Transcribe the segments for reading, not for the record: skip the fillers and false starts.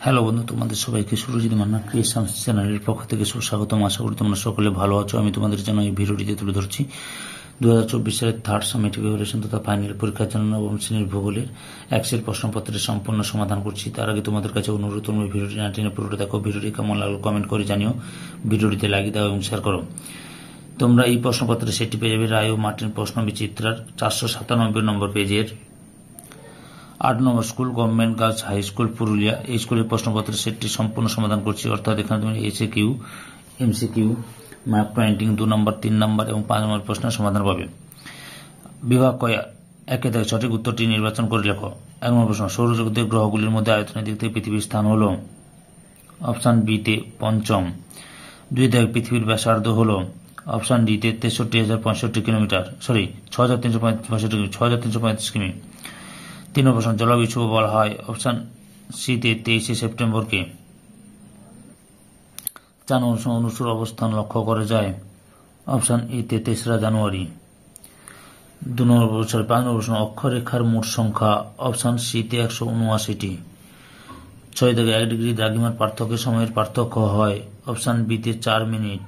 Hello বন্ধু, তোমাদের সবাইকে সুরজিৎ মান্না ক্রিয়েশনস চ্যানেলের পক্ষ থেকে সুস্বাগতম। আশা করি তোমরা সকলে ভালো আছো। আমি তোমাদের জন্য এই ভিডিওটিতে তুলে ধরছি 2024 সালের থার্ড সামেটিভ ইভ্যালুয়েশন তথা ফাইনাল পরীক্ষার জন্য নবম শ্রেণীর ভূগোলের এক্সেল প্রশ্নপত্রের সম্পূর্ণ সমাধান করছি। তার আগে তোমাদের কাছে অনুরোধ, তোমরা ভিডিওটি না টেনে পুরোটা দেখো। ভিডিওটি কেমন লাগলো কমেন্ট করে জানিও, ভিডিওটিতে লাইক দাও এবং শেয়ার করো। তোমরা এই প্রশ্নপত্রের সেটটি পেয়ে যাবে রায় ও মার্টিন প্রশ্ন বিচিত্রার 497 নম্বর পেজের 8 নম্বর school government girls high school Purulia. এই স্কুলের প্রশ্নপত্রের সেটটি সম্পূর্ণ সমাধান করছি, অর্থাৎ এখানে তুমি SAQ, MCQ, map pointing 2 নম্বর, 3 নম্বর এবং 5 নম্বর প্রশ্নের সমাধান পাবে। বিভাগ কয়, একে থেকে সঠিক উত্তরটি নির্বাচন করে লেখো। 1 নম্বর প্রশ্ন, সৌরজগতের গ্রহগুলির মধ্যে আয়তনের দিক থেকে পৃথিবীর স্থান হল অপশন বিতে পঞ্চম। 2 থেকে পৃথিবীর ব্যাসার্ধ হল অপশন ডিতে 63,065 কিলোমিটার, 6,335 কিমি। 3 নম্বর প্রশ্ন, জলবিচ্ছু বলা হয় অপশন সিতে 23 সেপ্টেম্বরকে। 4 নম্বর প্রশ্ন, অনুসুর অবস্থান লক্ষ্য করা যায় অপশন এতে 3রা জানুয়ারি। 5 নম্বর প্রশ্ন, অক্ষরেখার মোট সংখ্যা অপশন সিতে 179টি। 6 থেকে 1 ডিগ্রি দ্রাঘিমার পার্থক্যের সময়ের পার্থক্য হয় অপশন বিতে 4 মিনিট।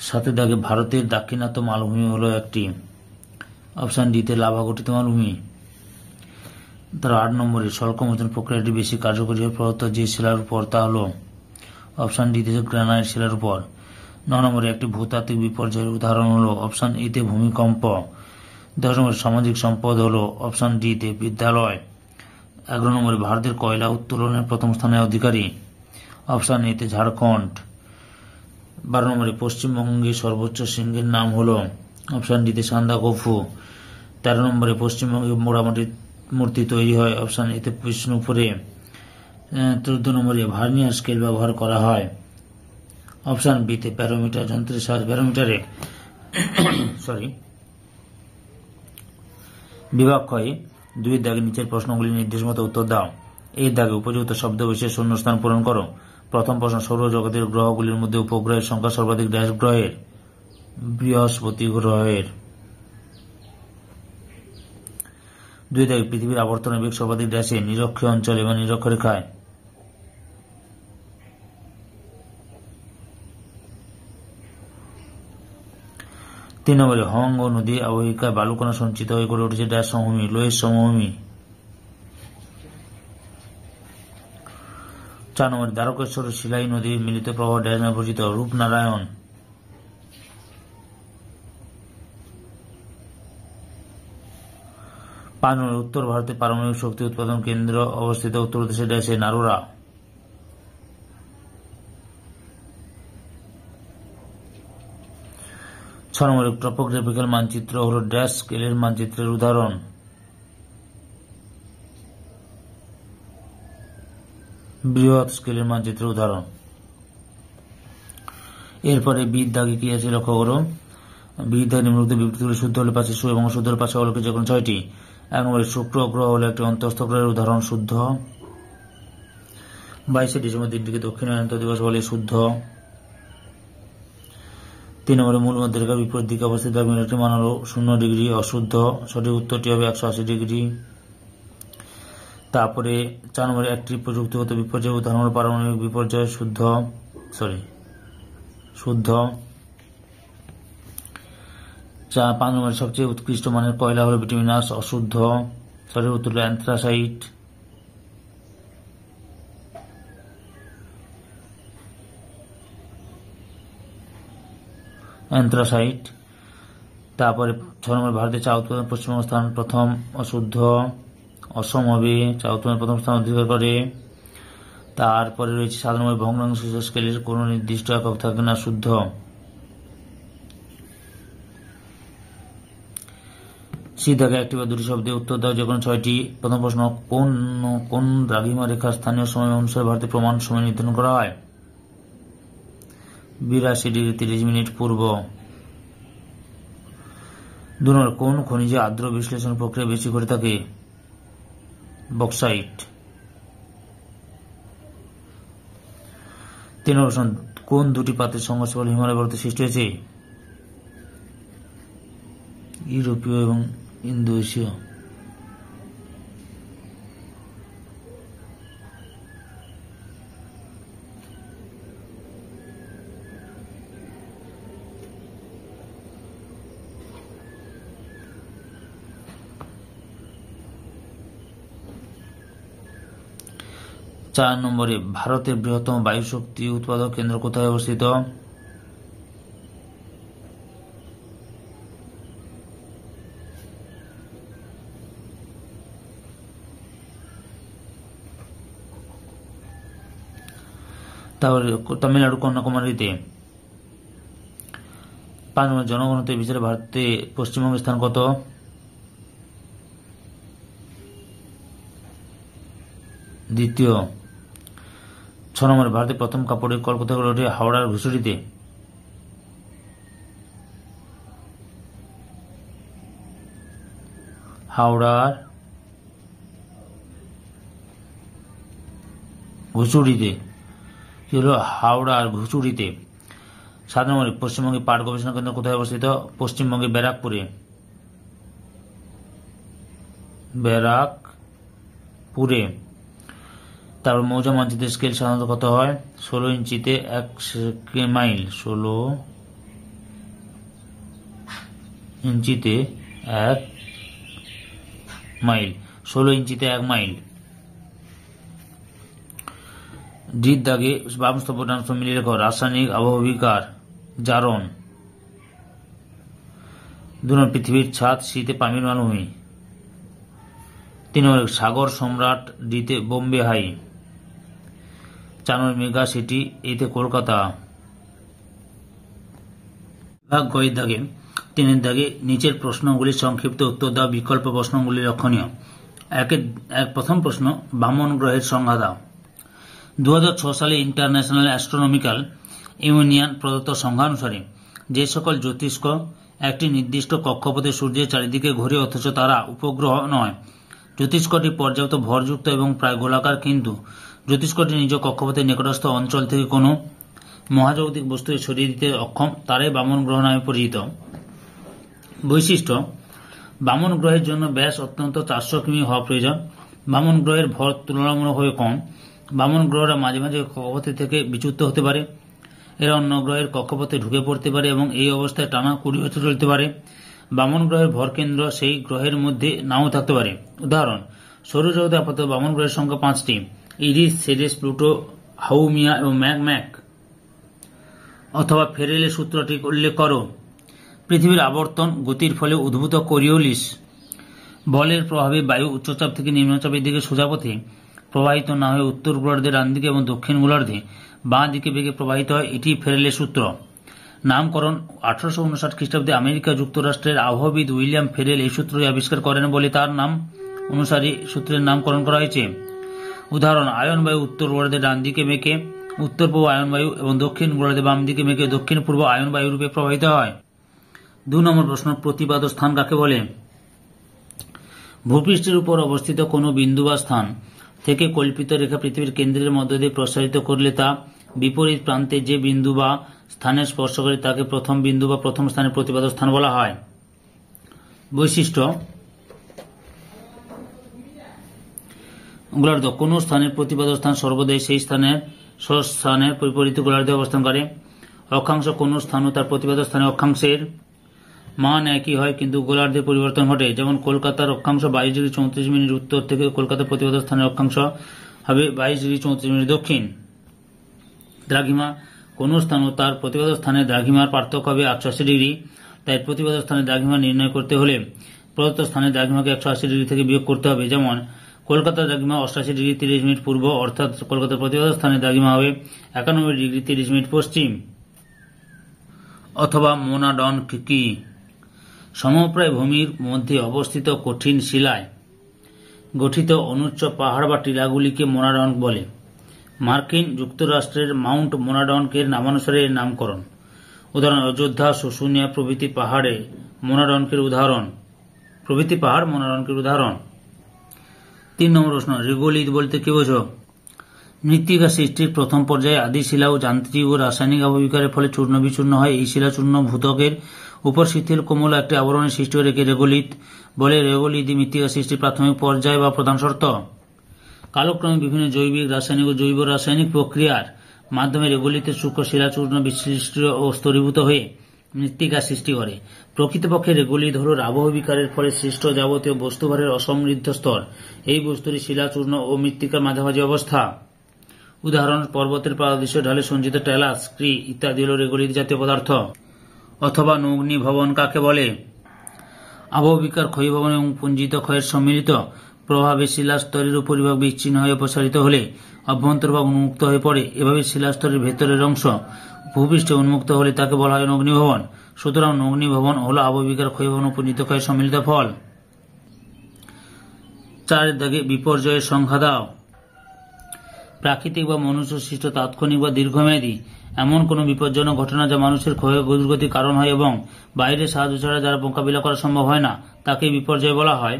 7 দাগে ভারতের দাক্ষিণাত্য মালভূমি হল একটি, অপশন ডিতে লাভা গঠিত মালভূমি। তার 8 নম্বরে স্বল্পমোচন প্রক্রিয়াটি বেশি কার্যকরী হয়ে প্রদত্ত যে শিলার উপর তা হল অপশন ডিতে গ্রানাইট শিলার উপর। 9 নম্বরে একটি ভূতাত্ত্বিক বিপর্যয়ের উদাহরণ হল অপশন এতে ভূমিকম্প। 10 নম্বরে সামাজিক সম্পদ হল অপশন ডিতে বিদ্যালয়। 11 নম্বরে ভারতের কয়লা উত্তোলনের প্রথম স্থানের অধিকারী অপশন এতে ঝাড়খণ্ড। 12 নম্বরে পশ্চিমবঙ্গের সর্বোচ্চ শৃঙ্গের নাম হল অপশন ডিতে সান্দাকফু। 13 নম্বরে পশ্চিমবঙ্গে মোটামুটি মূর্তি তৈরি হয় অপশন এতে বিষ্ণুপুরে। 14 নম্বরে ভার্নিয়ার স্কেল ব্যবহার করা হয় অপশন বিতে ব্যারোমিটার যন্ত্রের সাহায্যে ব্যারোমিটারে বিভাগ কয়ে 2 দাগে নিচের প্রশ্নগুলি নির্দেশ মতো উত্তর দাও। এই দাগে উপযুক্ত শব্দ বিশেষ শূন্যস্থান পূরণ করো। প্রথম প্রশ্ন, সৌরজগতের গ্রহগুলির মধ্যে উপগ্রহের সংখ্যা সর্বাধিক ড্যাশ গ্রহের? বৃহস্পতি গ্রহের। 2 দাগে পৃথিবীর আবর্তনের বেগ সর্বাধিক ড্যাশে? নিরক্ষীয় অঞ্চল এবং নিরক্ষরেখায়। 3 নম্বরে হংগ নদী অববাহিকায় বালুকণা সঞ্চিত হয়ে গড়ে উঠেছে ড্যাশ সমভূমি? লোয়েস সমভূমি। 4 নম্বরে দ্বারকেশ্বর ও শিলাই নদীর মিলিত প্রবাহ ড্যাশ নামে পরিচিত? রূপনারায়ণ। 5 নম্বরে উত্তর ভারতে পারমাণবিক শক্তি উৎপাদন কেন্দ্র অবস্থিত উত্তরপ্রদেশের ড্যাশে? নারোরা। 6 নম্বরে টপোগ্রাফিক্যাল মানচিত্র হল ড্যাশ স্কেলের মানচিত্রের উদাহরণ? বৃহৎ স্কেলের মানচিত্রের উদাহরণ। এরপরে বিদ দাগে কি আছে লক্ষ্য করো। বিদ দাগে নিম্নলিখিত বিবৃতিগুলি শুদ্ধ হলে পাশে সু এবং শুদ্ধ হলে পাশে অলৌকিক যে কোনো 6টি। 1 নম্বরে শুক্র গ্রহ হল একটি অন্তঃস্থ গ্রহের উদাহরণ? শুদ্ধ। 22শে ডিসেম্বর দিনটিকে দক্ষিণায়ন্ত দিবস বলে? শুদ্ধ। 3 নম্বরে মূল মধ্যরেখার বিপরীত দিকে অবস্থিত একটি মান হল 0 ডিগ্রি? অশুদ্ধ। সঠিক উত্তরটি হবে 180 ডিগ্রি। তারপরে 4 নম্বরে একটি প্রযুক্তিগত বিপর্যয় উদাহরণ হল পারমাণবিক বিপর্যয়? শুদ্ধ। 5 নম্বরে সবচেয়ে উৎকৃষ্ট মানের কয়লা হল বিটুমিনাস? অশুদ্ধ। সঠিক উত্তর হল অ্যান্থ্রাসাইট। তারপরে 6 নম্বরে ভারতের চা উৎপাদন পশ্চিমবঙ্গ স্থান প্রথম? অশুদ্ধ। অসম হবে, চা উৎপাদনের প্রথম স্থান অধিকার করে। তারপরে রয়েছে 7 নম্বরে ভগ্নাংশ স্কেলের কোন নির্দিষ্ট একক থাকে না? শুদ্ধ। সি দাগে একটি বা দুটি শব্দে উত্তর দাও যে কোনো 6টি। প্রথম প্রশ্ন, কোন দ্রাঘিমা রেখার স্থানীয় সময় অনুসারে ভারতের প্রমাণ সময় নির্ধারণ করা হয়? 82 ডিগ্রি 30 মিনিট পূর্ব। 2 নম্বর, কোন খনিজে আর্দ্র বিশ্লেষণ প্রক্রিয়া বেশি ঘটে থাকে? বক্সাইট। 3 নম্বর প্রশ্ন, কোন দুটি পাতের সংঘর্ষের ফলে হিমালয় পর্বত সৃষ্টি হয়েছে? ইউরোপীয় এবং ইন্দো এশীয়। 4 নম্বরে ভারতের বৃহত্তম বায়ু শক্তি উৎপাদক কেন্দ্র কোথায় অবস্থিত? তারপরে তামিলনাড়ু কন্যাকুমারীতে। 5 নম্বর জনগণতার বিচারে ভারতে পশ্চিমবঙ্গের স্থান কত? দ্বিতীয়। 6 নম্বরে ভারতের প্রথম কাপড়ের কল কোথায় গড়ে ওঠে? হাওড়ার ঘুষুরিতে। হাওড়ার ঘুষুরিতে। কি হলো? হাওড়ার ঘুষুরিতে। 7 নম্বরে পশ্চিমবঙ্গে পাট গবেষণা কেন্দ্র কোথায় অবস্থিত? পশ্চিমবঙ্গে ব্যারাকপুরে। ব্যারাকপুরে। তারপর মৌজা মানচিত্রের স্কেল সাধারণত কত হয়? 16 ইঞ্চিতে 1 মাইল। 16 ইঞ্চিতে 1 মাইল। 16 ইঞ্চিতে 1 মাইল। ডির দাগে বাম স্তম্ভ মিলিয়ে রেখো। রাসায়নিক আবহবিকার জারণ। 2 নম্বর পৃথিবীর ছাদ শীতে পানির মালভূমি। 3 নম্বর সাগর সম্রাট ডিতে বোম্বে হাই। 4 নম্বর মেগা সিটি এতে কলকাতা। ভাগ গয়ের দাগে 3 দাগে নিচের প্রশ্নগুলির সংক্ষিপ্ত উত্তর দাও। বিকল্প প্রশ্নগুলি লক্ষণীয়। প্রথম প্রশ্ন, বামন গ্রহের সংজ্ঞা দাও। 2006 সালে ইন্টারন্যাশনাল অ্যাস্ট্রোনমিক্যাল ইউনিয়ন প্রদত্ত সংজ্ঞা অনুসারে যে সকল জ্যোতিষ্ক একটি নির্দিষ্ট কক্ষপথে সূর্যের চারিদিকে ঘোরে অথচ তারা উপগ্রহ নয়, জ্যোতিষ্কটি পর্যাপ্ত ভরযুক্ত এবং প্রায় গোলাকার, কিন্তু জ্যোতিষ্কটি নিজ কক্ষপথের নিকটস্থ অঞ্চল থেকে কোনো মহাজাগতিক বস্তুকে সরিয়ে দিতে অক্ষম, তারাই বামন গ্রহ নামে পরিচিত। বৈশিষ্ট্য: বামন গ্রহের জন্য ব্যাস অত্যন্ত 400 কিমি হওয়া প্রয়োজন। বামন গ্রহের ভর তুলনামূলকভাবে কম। বামন গ্রহরা মাঝে মাঝে কক্ষপথে থেকে বিচ্যুত হতে পারে। এরা অন্য গ্রহের কক্ষপথে ঢুকে পড়তে পারে এবং এই অবস্থায় টানা 20 বছর চলতে পারে। বামন গ্রহের ভরকেন্দ্র সেই গ্রহের মধ্যে নাও থাকতে পারে। উদাহরণ: সৌরজগতে আপাতত বামন গ্রহের সংখ্যা 5টি: ইরিস, সেরেস, প্লুটো, হাউমিয়া এবং ম্যাক। অথবা ফেরেলের সূত্রটি উল্লেখ করো। পৃথিবীর আবর্তন গতির ফলে উদ্ভূত কোরিওলিস বলের প্রভাবে বায়ু উচ্চচাপ থেকে নিম্নচাপের দিকে সোজা পথে প্রবাহিত না হয়ে উত্তর গোলার্ধে ডান দিকে এবং দক্ষিণ গোলার্ধে বাঁ দিকে বেগে প্রবাহিত হয়, এটি ফেরেলের সূত্র। নামকরণ: 1859 খ্রিস্টাব্দে আমেরিকা যুক্তরাষ্ট্রের আবহবিদ উইলিয়াম ফেরেল এই সূত্রটি আবিষ্কার করেন বলে তার নাম অনুসারে সূত্রের নামকরণ করা হয়েছে। উদাহরণ: আয়ন বায়ু উত্তর গোলার্ধে ডান দিকে মেকে উত্তর পূর্ব আয়ন বায়ু এবং দক্ষিণ গোলার্ধে বাম দিকে মেকে দক্ষিণ পূর্ব আয়ন বায়ু রূপে প্রবাহিত হয়। 2 নম্বর প্রশ্ন, প্রতিপাদ স্থান কাকে বলে? ভূপৃষ্ঠের উপর অবস্থিত কোনো বিন্দু বা স্থান থেকে কল্পিত রেখা পৃথিবীর কেন্দ্রের মধ্য দিয়ে প্রসারিত করলে তা বিপরীত প্রান্তে যে বিন্দু বা স্থানে স্পর্শ করে তাকে প্রথম বিন্দু বা প্রথম স্থানের প্রতিপাদ স্থান বলা হয়। বৈশিষ্ট্য: গোলার্ধ কোন স্থানের প্রতিপাদ স্থান সর্বদাই সেই স্থানের বিপরীত গোলার্ধে অবস্থান করে। অক্ষাংশ কোন স্থান ও তার প্রতিপাদ স্থানে অক্ষাংশের মান একই হয় কিন্তু গোলার্ধে পরিবর্তন ঘটে। যেমন কলকাতার অক্ষাংশ 22°34' উত্তর থেকে কলকাতার প্রতিপাদ স্থানের অক্ষাংশ হবে 22°34' দক্ষিণ। দ্রাঘিমা কোন স্থান ও তার প্রতিপাদ স্থানের দ্রাঘিমার পার্থক্য হবে 88°। তাই প্রতিপাদ স্থানের দ্রাঘিমা নির্ণয় করতে হলে প্রদত্ত স্থানের দ্রাঘিমাকে 180° থেকে বিয়োগ করতে হবে। যেমন কলকাতার দ্রাঘিমা 88°30' পূর্ব, অর্থাৎ কলকাতার প্রতিপাদ স্থানের দ্রাঘিমা হবে 91°30' পশ্চিম। অথবা মোনাডন কি? সমপ্রায় ভূমির মধ্যে অবস্থিত কঠিন শিলায় গঠিত অনুচ্চ পাহাড় বা টিলাগুলিকে মোনাডন বলে। মার্কিন যুক্তরাষ্ট্রের মাউন্ট মোনাডনকের নামানুসারে এর নামকরণ। উদাহরণ: অযোধ্যা, শুশুনিয়া প্রভৃতি পাহাড় মোনাডনকের উদাহরণ। 3 নম্বর প্রশ্ন, রেগোলিথ বলতে কি বোঝো? মৃত্তিকা সৃষ্টির প্রথম পর্যায়ে আদি শিলা ও যান্ত্রিক ও রাসায়নিক আবহবিকারের ফলে চূর্ণ বিচূর্ণ হয়। এই শিলাচূর্ণ ভূত্বকের উপর শিথিল কোমল একটি আবরণের সৃষ্টি করে রেগোলিথ বলে। রেগোলিথই মৃত্তিকা সৃষ্টির প্রাথমিক পর্যায় বা প্রধান শর্ত। কালক্রমে বিভিন্ন জৈবিক, রাসায়নিক ও জৈব রাসায়নিক প্রক্রিয়ার মাধ্যমে রেগোলিথের সূক্ষ্ম শিলাচূর্ণ বিশিষ্ট ও স্তরীভূত হয়ে মৃত্তিকা সৃষ্টি করে। প্রকৃতপক্ষে রেগোলিথ হল আবহবিকারের ফলে সৃষ্ট যাবতীয় বস্তুভারের অসমৃদ্ধ স্তর। এই বস্তুটি শিলাচূর্ণ ও মৃত্তিকার মাঝামাঝি অবস্থা। উদাহরণ পর্বতের পাদদেশে ঢালে সঞ্চিত টেলা, স্ক্রি ইত্যাদি হল রেগোলিথ জাতীয় পদার্থ। অথবা নগ্নি ভবন কাকে বলে? আবহবিকার ক্ষয়ভবন এবং পুঞ্জিত ক্ষয়ের সম্মিলিত প্রভাবে শিলাস্তরের উপরিভাগ বিচ্ছিন্ন হয়ে প্রসারিত হলে অভ্যন্তরভাগ উন্মুক্ত হয়ে পড়ে। এভাবে শিলাস্তরের ভেতরের অংশ ভূপৃষ্ঠে উন্মুক্ত হলে তাকে বলা হয় নগ্নিভবন। সুতরাং নগ্নিভবন হল আবহবিকার ক্ষয়ভবন ও পুঞ্জিত ক্ষয়ের সম্মিলিত ফল। 4 দাগে বিপর্যয়ের সংখ্যা দাও। প্রাকৃতিক বা মনুষ্য সৃষ্ট তাৎক্ষণিক বা দীর্ঘমেয়াদী এমন কোন বিপজ্জনক ঘটনা যা মানুষের ক্ষয়ক্ষতির কারণ হয় এবং বাইরের সাহায্য ছাড়া যারা মোকাবিলা করা সম্ভব হয় না তাকে বিপর্যয় বলা হয়।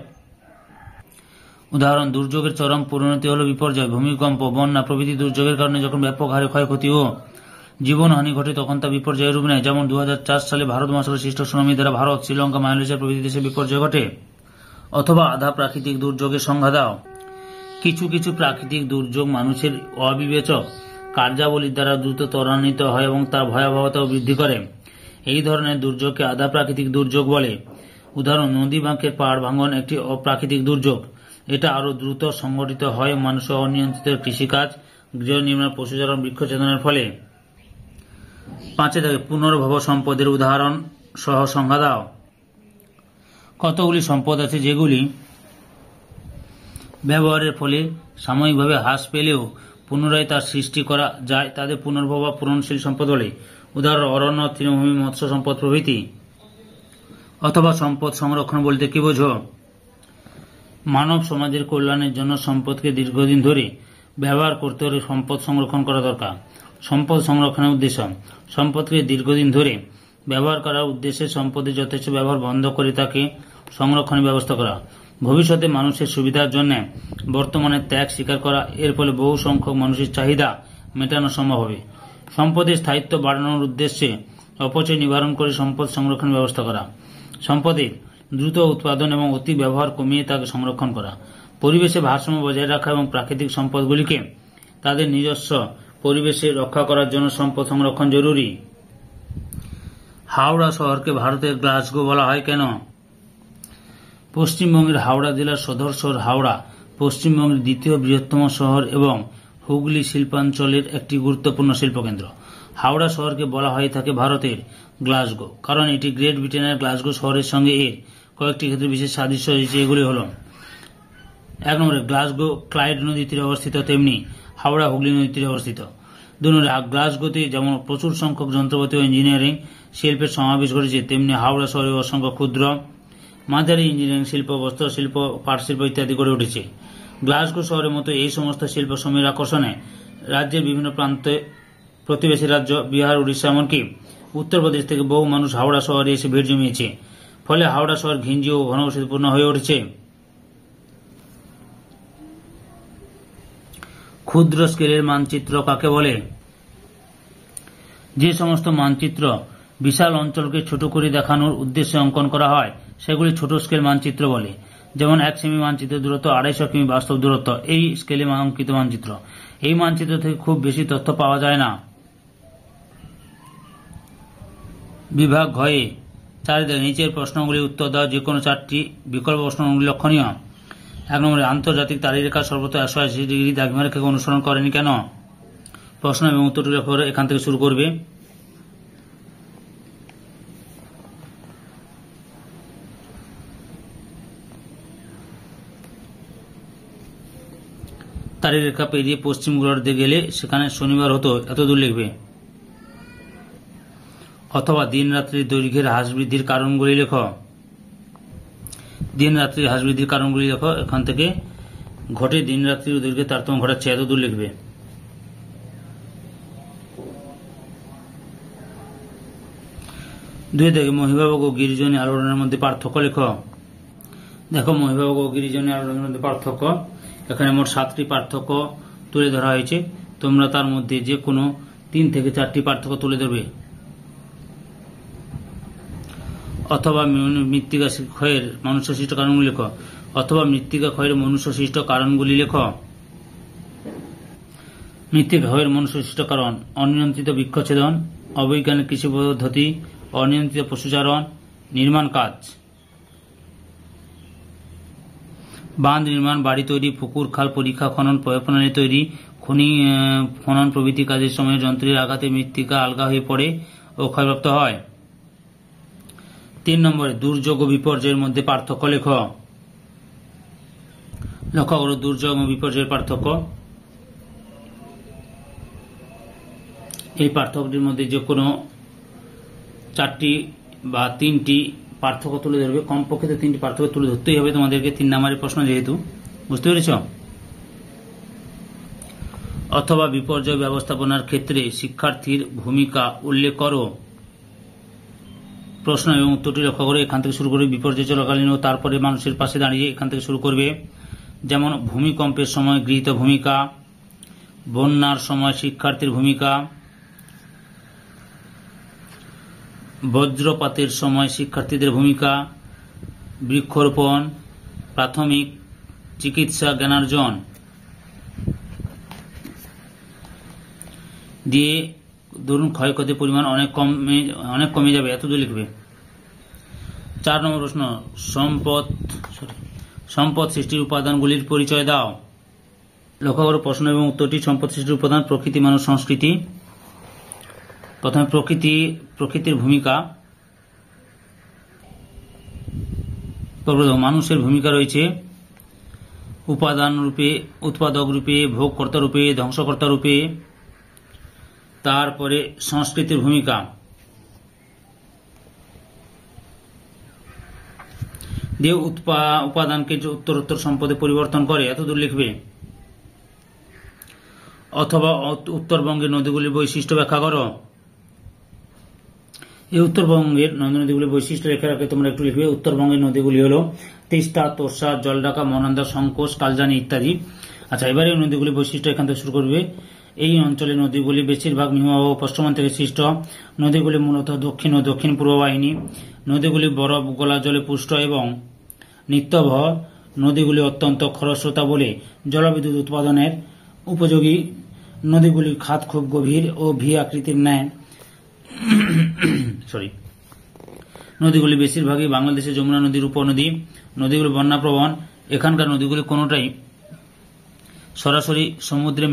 উদাহরণ দুর্যোগের চরম পরিণতি হল বিপর্যয়। ভূমিকম্প, বন্যা প্রভৃতি দুর্যোগের কারণে যখন ব্যাপক হারে ক্ষয়ক্ষতি ও জীবনহানি ঘটে তখন তা বিপর্যয়ের রূপ নেয়। যেমন 2004 সালে ভারত মহাসাগরে সৃষ্ট সুনামি দ্বারা ভারত, শ্রীলঙ্কা, মালয়েশিয়া প্রভৃতি দেশে বিপর্যয় ঘটে। অথবা আধা প্রাকৃতিক দুর্যোগের সংজ্ঞা দাও। কিছু কিছু প্রাকৃতিক দুর্যোগ মানুষের অবিবেচক কার্যাবলীর দ্বারা দ্রুত ত্বরান্বিত হয় এবং তার ভয়াবহতাও বৃদ্ধি করে। এই ধরনের দুর্যোগকে আধা প্রাকৃতিক দুর্যোগ বলে। উদাহরণ নদী বাঁকের পাহাড় ভাঙন একটি অপ্রাকৃতিক দুর্যোগ। এটা আরো দ্রুত সংঘটিত হয় মানুষের অনিয়ন্ত্রিত কৃষিকাজ, গৃহ নির্মাণ, পশুচারণ, বৃক্ষছেদনের ফলে। 5 দাগে পুনর্ভব সম্পদের উদাহরণ সহ সংজ্ঞা দাও। কতগুলি সম্পদ আছে যেগুলি ব্যবহারের ফলে সাময়িকভাবে হ্রাস পেলেও পুনরায় তার সৃষ্টি করা যায়, তাদের পুনর্ভব বা পূরণশীল সম্পদ বলে। উদাহরণ অরণ্য, তৃণভূমি, মৎস্য সম্পদ প্রভৃতি। অথবা সম্পদ সংরক্ষণ বলতে কি বোঝো? মানব সমাজের কল্যাণের জন্য সম্পদকে দীর্ঘদিন ধরে ব্যবহার করতে হলে সম্পদ সংরক্ষণ করা দরকার। সম্পদ সংরক্ষণের উদ্দেশ্য সম্পদকে দীর্ঘদিন ধরে ব্যবহার করার উদ্দেশ্যে সম্পদের যথেষ্ট ব্যবহার বন্ধ করে তাকে সংরক্ষণের ব্যবস্থা করা। ভবিষ্যতে মানুষের সুবিধার জন্য বর্তমানে ত্যাগ স্বীকার করা। এর ফলে বহু সংখ্যক মানুষের চাহিদা মেটানো সম্ভব হবে। সম্পদের স্থায়িত্ব বাড়ানোর উদ্দেশ্যে অপচয় নিবারণ করে সম্পদ সংরক্ষণের ব্যবস্থা করা। সম্পদের দ্রুত উৎপাদন এবং অতি ব্যবহার কমিয়ে তাকে সংরক্ষণ করা। পরিবেশে ভারসাম্য বজায় রাখা এবং প্রাকৃতিক সম্পদগুলিকে তাদের নিজস্ব পরিবেশে রক্ষা করার জন্য সম্পদ সংরক্ষণ জরুরি। হাওড়া শহরকে ভারতের গ্লাসগো বলা হয় কেন? পশ্চিমবঙ্গের হাওড়া জেলার সদর শহর হাওড়া পশ্চিমবঙ্গের দ্বিতীয় বৃহত্তম শহর এবং হুগলি শিল্পাঞ্চলের একটি গুরুত্বপূর্ণ শিল্পকেন্দ্র। হাওড়া শহরকে বলা হয়ে থাকে ভারতের গ্লাসগো কারণ এটি গ্রেট ব্রিটেনের গ্লাসগো শহরের সঙ্গে এর কয়েকটি ক্ষেত্রে বিশেষ সাদৃশ্য রয়েছে। এগুলি হল 1 নম্বরে গ্লাসগো ক্লাইড নদীর তীরে অবস্থিত, তেমনি হাওড়া হুগলি নদীর তীরে অবস্থিত। 2 নম্বরে গ্লাসগোতে যেমন প্রচুর সংখ্যক যন্ত্রপাতি ও ইঞ্জিনিয়ারিং শিল্পের সমাবেশ ঘটেছে, তেমনি হাওড়া শহরে অসংখ্য ক্ষুদ্র মাঝারি ইঞ্জিনিয়ারিং শিল্প, বস্ত্র শিল্প, পাট শিল্প ইত্যাদি গড়ে উঠেছে। গ্লাসগো শহরের মতো এই সমস্ত শিল্প সময়ের আকর্ষণে রাজ্যের বিভিন্ন প্রান্তে প্রতিবেশী রাজ্য বিহার, উড়িষ্যা এমনকি উত্তরপ্রদেশ থেকে বহু মানুষ হাওড়া শহরে এসে ভিড় জমিয়েছে। ফলে হাওড়া শহর ঘিঞ্জি ও ঘনবসতিপূর্ণ হয়ে উঠেছে। ক্ষুদ্র স্কেলের মানচিত্র কাকে বলে? যে সমস্ত মানচিত্র বিশাল অঞ্চলকে ছোট করে দেখানোর উদ্দেশ্যে অঙ্কন করা হয় সেগুলি ছোট স্কেল মানচিত্র বলে। যেমন 1 সেমি মানচিত্রের দূরত্ব 250 কিমি বাস্তব দূরত্ব এই স্কেলে অঙ্কিত মানচিত্র। এই মানচিত্র থেকে খুব বেশি তথ্য পাওয়া যায় না। বিভাগ ঘয়ে 4 দাগে নিচের প্রশ্নগুলির উত্তর দাও। যে কোনো 4টি বিকল্প প্রশ্নগুলি লক্ষণীয়। 1 নম্বরে আন্তর্জাতিক তারিরেখা সর্বত্র 180 ডিগ্রি দ্রাঘিমারেখাকে অনুসরণ করেনি কেন? প্রশ্ন এবং উত্তরটি লক্ষ্য করে এখান থেকে শুরু করবে। তারিরেখা পেরিয়ে পশ্চিম গোলার্ধে গেলে সেখানে শনিবার হতো, এত দূর লিখবে। অথবা দিন রাত্রির দৈর্ঘ্যের হ্রাস বৃদ্ধির কারণগুলি লেখো। দিন রাত্রির হ্রাস বৃদ্ধির কারণগুলি লেখো। এখান থেকে ঘটে দিন রাত্রির দৈর্ঘ্যের তারতম্য ঘটাচ্ছে, এত দূর লিখবে। দুই থেকে মহিভাবক ও গিরিজনী আলোড়নের মধ্যে পার্থক্য লেখো। দেখো মহিভাবক ও গিরিজনী আলোড়নের মধ্যে পার্থক্য, এখানে মোট 7টি পার্থক্য তুলে ধরা হয়েছে। তোমরা তার মধ্যে যে কোনো 3 থেকে 4টি পার্থক্য তুলে ধরবে। অথবা মৃত্তিকা ক্ষয়ের মনুষ্য সৃষ্ট কারণগুলি লেখো। অথবা মৃত্তিকা ক্ষয়ের মনুষ্য সৃষ্ট কারণগুলি লেখো। মৃত্তিকা ক্ষয়ের মনুষ্য সৃষ্ট কারণ: অনিয়ন্ত্রিত বৃক্ষছেদন, অবৈজ্ঞানিক কৃষি পদ্ধতি, অনিয়ন্ত্রিত পশুচারণ, নির্মাণ কাজ, বাঁধ নির্মাণ, বাড়ি তৈরি, পুকুর খাল পরীক্ষা খনন প্রণালী তৈরি, খনন প্রভৃতি কাজের সময় যন্ত্রের আঘাতে মৃত্তিকা আলগা হয়ে পড়ে ও ক্ষয়প্রাপ্ত হয়। 3 নম্বরে দুর্যোগ ও বিপর্যয়ের মধ্যে পার্থক্য লেখ। লক্ষ্য করো দুর্যোগ ও বিপর্যয়ের পার্থক্য। এই পার্থক্যটির মধ্যে যে কোনো 4টি বা 3টি পার্থক্য তুলে ধরবে, কমপক্ষে তো 3টি পার্থক্য তুলে ধরতেই হবে তোমাদেরকে 3 নম্বরের প্রশ্ন যেহেতু, বুঝতে পেরেছ? অথবা বিপর্যয় ব্যবস্থাপনার ক্ষেত্রে শিক্ষার্থীর ভূমিকা উল্লেখ করো। প্রশ্ন এবং উত্তরটি লক্ষ্য করে এখান থেকে শুরু করবে। বিপর্যয় চলাকালীন ও তারপরে মানুষের পাশে দাঁড়িয়ে এখান থেকে শুরু করবে। যেমন ভূমিকম্পের সময় গৃহীত ভূমিকা, বন্যার সময় শিক্ষার্থীর ভূমিকা, বজ্রপাতের সময় শিক্ষার্থীদের ভূমিকা, বৃক্ষরোপণ, প্রাথমিক চিকিৎসা জ্ঞানার্জন দিয়ে ধরুন ক্ষয়ক্ষতির পরিমাণ অনেক কমে যাবে, এতদূর লিখবে। 4 নম্বর প্রশ্ন, সম্পদ সৃষ্টির উপাদানগুলির পরিচয় দাও। লক্ষ্য করো প্রশ্ন এবং উত্তরটি। সম্পদ সৃষ্টির উপাদান প্রকৃতি, মানুষ, সংস্কৃতি। প্রথমে প্রকৃতির ভূমিকা। মানুষের ভূমিকা রয়েছে উপাদান রূপে, উৎপাদক রূপে, ভোগকর্তা রূপে, ধ্বংসকর্তা রূপে। তারপরে সংস্কৃতির ভূমিকা, দিয়ে উপাদানকে উত্তরোত্তর সম্পদে পরিবর্তন করে, এতদূর লিখবে। অথবা উত্তরবঙ্গের নদীগুলির বৈশিষ্ট্য ব্যাখ্যা করো। এই উত্তরবঙ্গের নদীগুলির বৈশিষ্ট্য রেখে রাখে তোমরা একটু লিখবে। উত্তরবঙ্গের নদীগুলি হলো তিস্তা, তোর্ষা, জলঢাকা, মহানন্দা, সংকোচ, কালজানি ইত্যাদি। আচ্ছা, এবারে নদীগুলির বৈশিষ্ট্য এখান থেকে শুরু করবে। এই অঞ্চলের নদীগুলি বেশিরভাগ হিমবাহ পশ্চিমাঞ্চল থেকে সৃষ্ট। নদীগুলি মূলত দক্ষিণ ও দক্ষিণ পূর্ব বাহিনী। নদীগুলি বরফ গলা জলে পুষ্ট এবং নিত্যবহ। নদীগুলি অত্যন্ত খরস্রোতা বলে জলবিদ্যুৎ উৎপাদনের উপযোগী। নদীগুলির খাত খুব গভীর ও ভি আকৃতির ন্যায়। নদীগুলি বেশিরভাগই বাংলাদেশের যমুনা নদীর উপনদী। নদীগুলি বন্যাপ্রবণ। এখানকার নদীগুলি কোনোটাই সরাসরি সমুদ্রে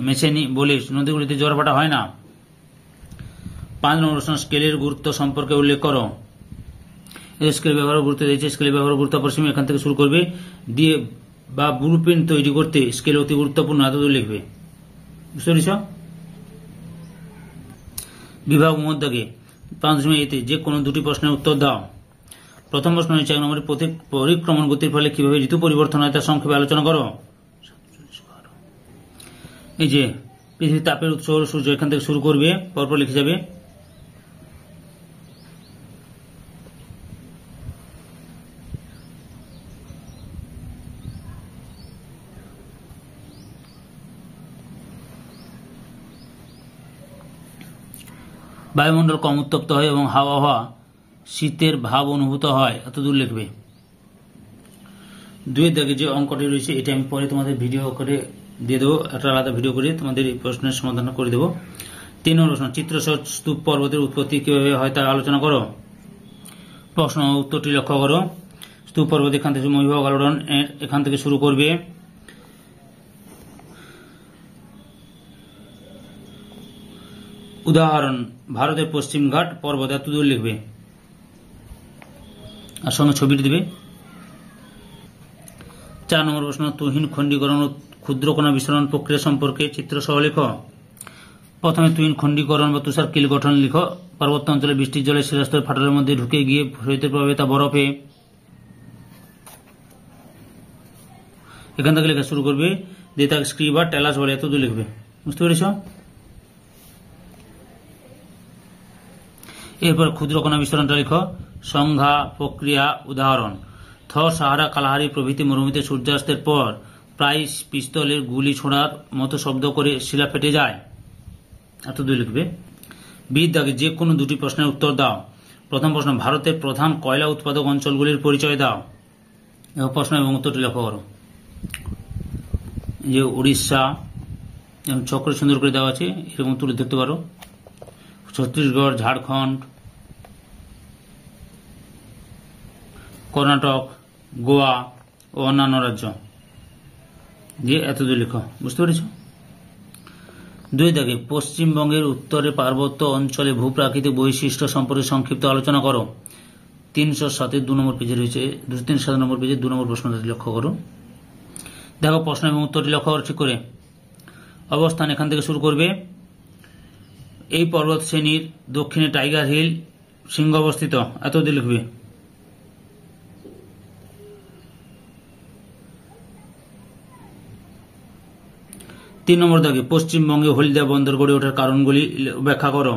মেশেনি বলে নদীগুলিতে জোয়ার-ভাটা হয় না। 5 নম্বর প্রশ্ন, স্কেলের গুরুত্ব সম্পর্কে উল্লেখ করো। স্কেল ব্যবহার গুরুত্ব দিয়েছে। স্কেলের ব্যবহার গুরুত্ব পশ্চিম, এখান থেকে শুরু করবে। দিয়ে বা ব্লুপ্রিন্ট তৈরি করতে স্কেল অতি গুরুত্বপূর্ণ, এতদূর লিখবে। বুঝতে পেরেছ? বিভাগ মধ্যে 5.a যে কোনো 2টি প্রশ্নের উত্তর দাও। প্রথম প্রশ্ন হচ্ছে 1 নম্বরে পরিক্রমণ গতির ফলে কিভাবে ঋতু পরিবর্তন হয় তা সংক্ষেপে আলোচনা করো। এই যে পৃথিবীর তাপের উৎস হল সূর্য, এখান থেকে শুরু করবে, পরপর লিখে যাবে। বায়ুমণ্ডল কম উত্তপ্ত হয় এবং হাওয়া শীতের ভাব অনুভূত হয়, এতদূর লিখবে। 2 দাগে যে অঙ্কটি রয়েছে এটা আমি পরে তোমাদের ভিডিও করে দিয়ে দেবো, একটা আলাদা ভিডিও করে তোমাদের এই প্রশ্নের সমাধান করে দেবো। 3 নম্বর প্রশ্ন, চিত্রসহ স্তূপ পর্বতের উৎপত্তি কিভাবে হয় তা আলোচনা করো। প্রশ্ন উত্তরটি লক্ষ্য করো। স্তূপ পর্বত এখান থেকে মহিবাগ আলোড়ন এখান থেকে শুরু করবে। উদাহরণ ভারতের পশ্চিম ঘাট পর্বত, এতদূর লিখবে আর সঙ্গে ছবিটি দেবে। 4 নম্বর প্রশ্ন, তুহিন খণ্ডীকরণ ও ক্ষুদ্রকণা বিস্ফোরণ প্রক্রিয়া সম্পর্কে চিত্র সহ লেখ। প্রথমে তুহিন খণ্ডীকরণ বা তুষার কিল গঠন লিখো। পার্বত্য অঞ্চলে বৃষ্টির জলে শিলাস্তর ফাটলের মধ্যে ঢুকে গিয়ে শৈত্যের প্রভাবে তা বরফে, এখান থেকে লেখা শুরু করবে। দিয়ে তাকে স্ক্রি বা টেলাস বলে, এতদূর লিখবে। বুঝতে পেরেছ? এরপর ক্ষুদ্রকণা বিস্ফোরণটা লিখো। সংজ্ঞা, প্রক্রিয়া, উদাহরণ। থর, সাহারা, কালাহারি প্রভৃতি মরুভূমিতে সূর্যাস্তের পর প্রায় পিস্তলের গুলি ছোড়ার মতো শব্দ করে শিলা ফেটে যায়, এতদূর লিখবে। বিদ্যাকে যে কোনো 2টি প্রশ্নের উত্তর দাও। প্রথম প্রশ্ন, ভারতের প্রধান কয়লা উৎপাদক অঞ্চলগুলির পরিচয় দাও। প্রশ্ন এবং উত্তরটি লক্ষ্য করো। যে উড়িষ্যা চক্র সুন্দর করে দেওয়া আছে, এরকম তুলে ধরতে পারো। ছত্তিশগড়, ঝাড়খণ্ড, কর্ণাটক, গোয়া ও অন্যান্য রাজ্য। দিয়ে এতদূর লিখো। বুঝতে পেরেছ? 2 দাগে পশ্চিমবঙ্গের উত্তরে পার্বত্য অঞ্চলে ভূপ্রাকৃতিক বৈশিষ্ট্য সম্পর্কে সংক্ষিপ্ত আলোচনা করো। 307 2 নম্বর পেজে রয়েছে, 307 নম্বর পেজে 2 নম্বর প্রশ্নটি লক্ষ্য করো। দেখো প্রশ্ন এবং উত্তরটি লক্ষ্য করো ঠিক করে। অবস্থান এখান থেকে শুরু করবে। এই পর্বত শ্রেণীর দক্ষিণে টাইগার হিল শৃঙ্গ অবস্থিত, এত দিয়ে লিখবে। তিন নম্বর দাগে পশ্চিমবঙ্গে হলদিয়া বন্দর গড়ে ওঠার কারণগুলি ব্যাখ্যা করো।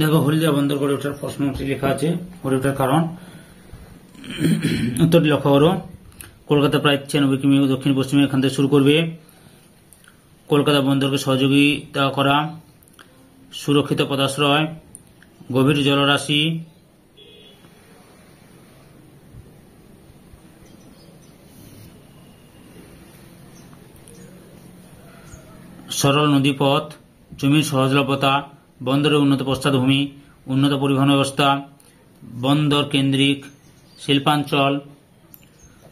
দেখো হলদিয়া বন্দর গড়ে ওঠার প্রশ্নটি লেখা আছে, গড়ে ওঠার কারণ। উত্তরটি লক্ষ্য করো। কলকাতা প্রায় 96 কিমি দক্ষিণ পশ্চিমে এখান থেকে শুরু করবে। কলকাতা বন্দরকে সহযোগিতা করা, সুরক্ষিত পদাশ্রয়, গভীর জলরাশি, সরল নদীপথ, জমির সহজলভ্যতা, বন্দরের উন্নত পশ্চাৎভূমি, উন্নত পরিবহন ব্যবস্থা, বন্দর কেন্দ্রিক শিল্পাঞ্চল,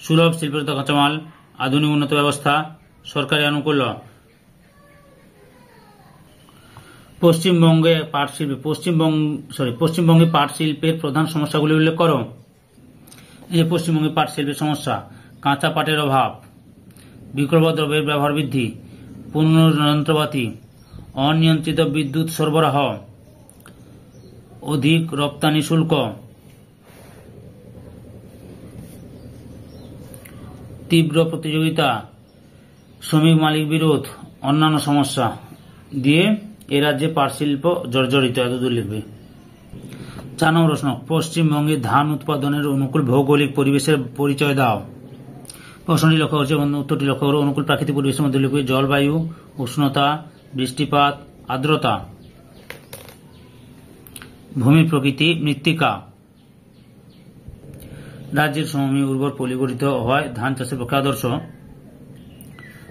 সুলভ শিল্পজাত কাঁচামাল, আধুনিক উন্নত ব্যবস্থা, সরকারি আনুকূল্য। পশ্চিমবঙ্গে পাট শিল্পের প্রধান সমস্যাগুলি উল্লেখ করো। এই যে পশ্চিমবঙ্গে পাট শিল্পের সমস্যা: কাঁচা পাটের অভাব, বিকল্প দ্রব্যের ব্যবহার বৃদ্ধি, পূর্ণ যন্ত্রপাতি, অনিয়ন্ত্রিত বিদ্যুৎ সরবরাহ, অধিক রপ্তানি শুল্ক, তীব্র প্রতিযোগিতা, শ্রমিক মালিক বিরোধ, অন্যান্য সমস্যা দিয়ে এ রাজ্যে পাট শিল্প জর্জরিত, এতদূর লিখবে। 4 নম্বর প্রশ্ন, পশ্চিমবঙ্গে ধান উৎপাদনের অনুকূল ভৌগোলিক পরিবেশের পরিচয় দাও। প্রশ্নটি লক্ষ্য করছে, উত্তরটি লক্ষ্য করো। অনুকূল প্রাকৃতিক পরিবেশের মধ্যে লিখবে জলবায়ু, উষ্ণতা, বৃষ্টিপাত, আর্দ্রতা, ভূমি প্রকৃতি, মৃত্তিকা। রাজ্যের সমভূমি উর্বর পলিগঠিত হয়, ধান চাষের পক্ষে আদর্শ।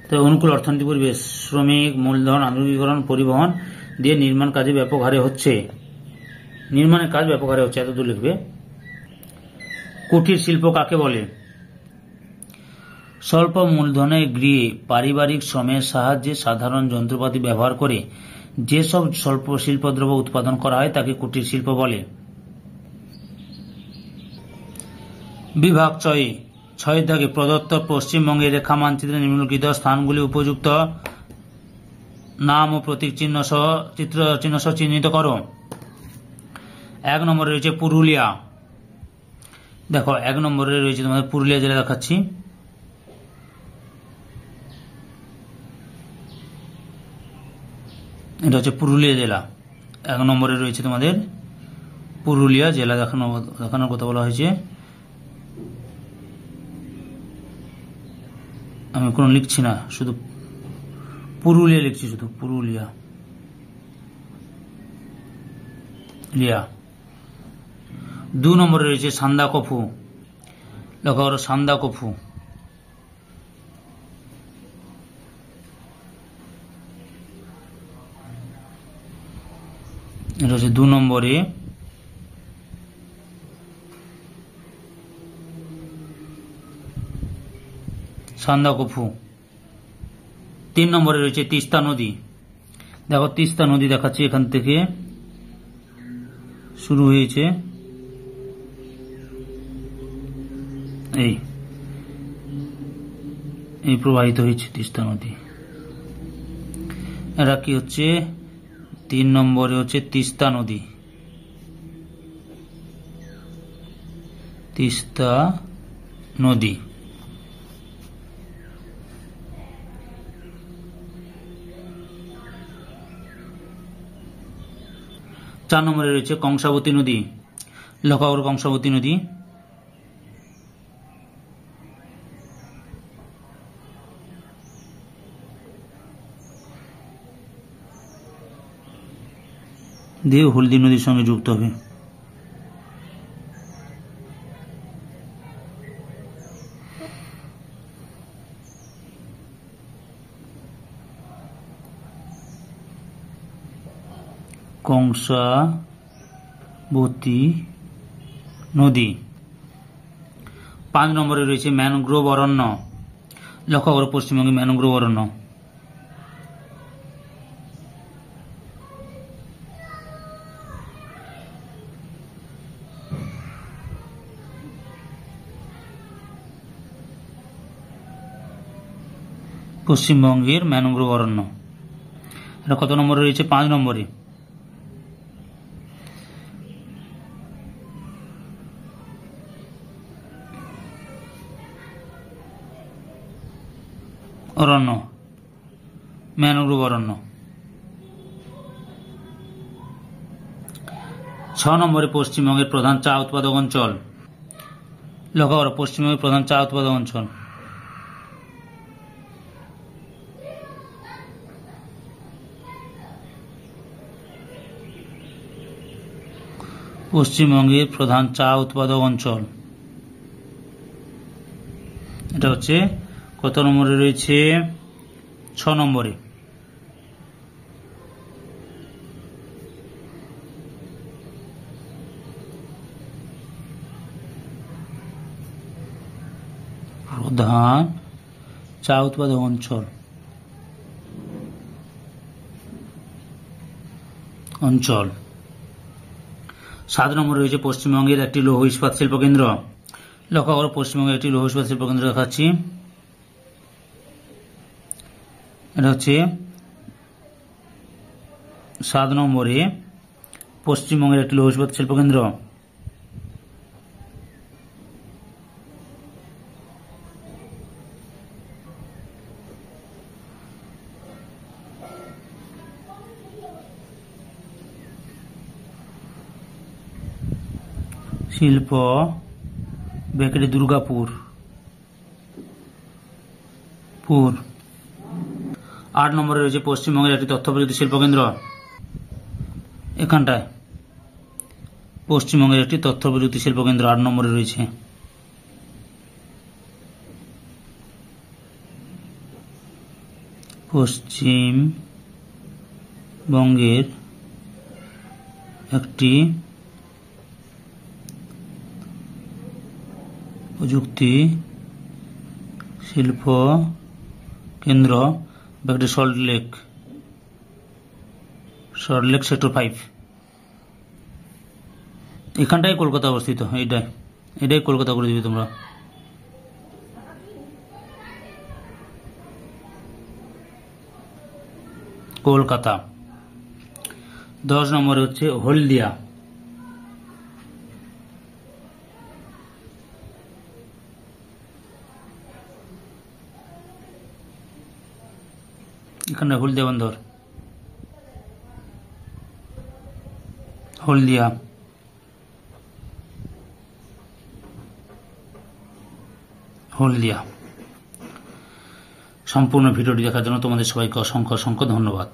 তো অনুকূল অর্থনৈতিক পরিবেশ, শ্রমিক, মূলধন, আধুনিকীকরণ, পরিবহন দিয়ে নির্মাণের কাজ ব্যাপক হারে হচ্ছে, এতদূর লিখবে। কুটির শিল্প কাকে বলে? স্বল্প মূলধনে গৃহে পারিবারিক শ্রমের সাহায্যে সাধারণ যন্ত্রপাতি ব্যবহার করে যেসব স্বল্প শিল্পদ্রব্য উৎপাদন করা হয় তাকে কুটির শিল্প বলে। বিভাগ 6 দাগে প্রদত্ত পশ্চিমবঙ্গের রেখা মানচিত্রে নিম্নলিখিত স্থানগুলি উপযুক্ত নাম ও প্রতীক চিহ্ন সহ চিহ্নিত করো। 1 নম্বরে রয়েছে পুরুলিয়া। দেখো 1 নম্বরে রয়েছে তোমাদের পুরুলিয়া জেলা দেখাচ্ছি। এটা হচ্ছে পুরুলিয়া জেলা। 1 নম্বরে রয়েছে তোমাদের পুরুলিয়া জেলা দেখানোর কথা বলা হয়েছে। আমি কোনো লিখছি না, শুধু পুরুলিয়া লিখছি, শুধু পুরুলিয়া। 2 নম্বরে রয়েছে সান্দাকফু। লক্ষ্য করো, সান্দাকফু। এটা হচ্ছে 2 নম্বরে। সান্দাকফু। 3 নম্বরে রয়েছে তিস্তা নদী। দেখো তিস্তা নদী দেখাচ্ছি, এখান থেকে শুরু হয়েছে, এই প্রবাহিত হয়েছে তিস্তা নদী। এটা কি হচ্ছে? 3 নম্বরে হচ্ছে তিস্তা নদী। তিস্তা নদী। 4 নম্বরে রয়েছে কংসাবতী নদী। লক্ষ্য করো, কংসাবতী নদী। দিয়ে হলদি নদীর সঙ্গে যুক্ত হবে। কংসাবতী নদী। 5 নম্বরে রয়েছে ম্যানগ্রোভ অরণ্য। লক্ষ্য করো, পশ্চিমবঙ্গে ম্যানগ্রোভ অরণ্য। পশ্চিমবঙ্গের ম্যানগ্রোভ অরণ্য। এটা কত নম্বরে রয়েছে? 5 নম্বরে। অরণ্য, ম্যানগ্রোভ অরণ্য। 6 নম্বরে পশ্চিমবঙ্গের প্রধান চা উৎপাদক অঞ্চল। লক্ষ্য করো, পশ্চিমবঙ্গের প্রধান চা উৎপাদক অঞ্চল। পশ্চিমবঙ্গের প্রধান চা উৎপাদক অঞ্চল, এটা হচ্ছে কত নম্বরে রয়েছে? 6 নম্বরে। প্রধান চা উৎপাদক অঞ্চল, 7 নম্বরে রয়েছে পশ্চিমবঙ্গের একটি লৌহ ইস্পাত শিল্প কেন্দ্র। লক্ষ্য করো, পশ্চিমবঙ্গের একটি লৌহ ইস্পাত শিল্প কেন্দ্র দেখাচ্ছি। এটা হচ্ছে 7 নম্বরে পশ্চিমবঙ্গের একটি লৌহ ইস্পাত শিল্প কেন্দ্র। শিল্প বেকারি দুর্গাপুর। 8 নম্বরে রয়েছে পশ্চিমবঙ্গের একটি তথ্য প্রযুক্তি শিল্প কেন্দ্র। এখানটায় পশ্চিমবঙ্গের একটি তথ্য প্রযুক্তি শিল্প কেন্দ্র 8 নম্বরে রয়েছে। পশ্চিমবঙ্গের একটি প্রযুক্তি শিল্প কেন্দ্র, ব্যাকটি সল্টলেক সেক্টর 5। এখানটাই কলকাতা অবস্থিত। এটাই কলকাতা করে দিবে তোমরা। কলকাতা। 10 নম্বরে হচ্ছে হলদিয়া। এখানে হলদিয়া বন্দর, হলদিয়া। সম্পূর্ণ ভিডিওটি দেখার জন্য তোমাদের সবাইকে অসংখ্য ধন্যবাদ।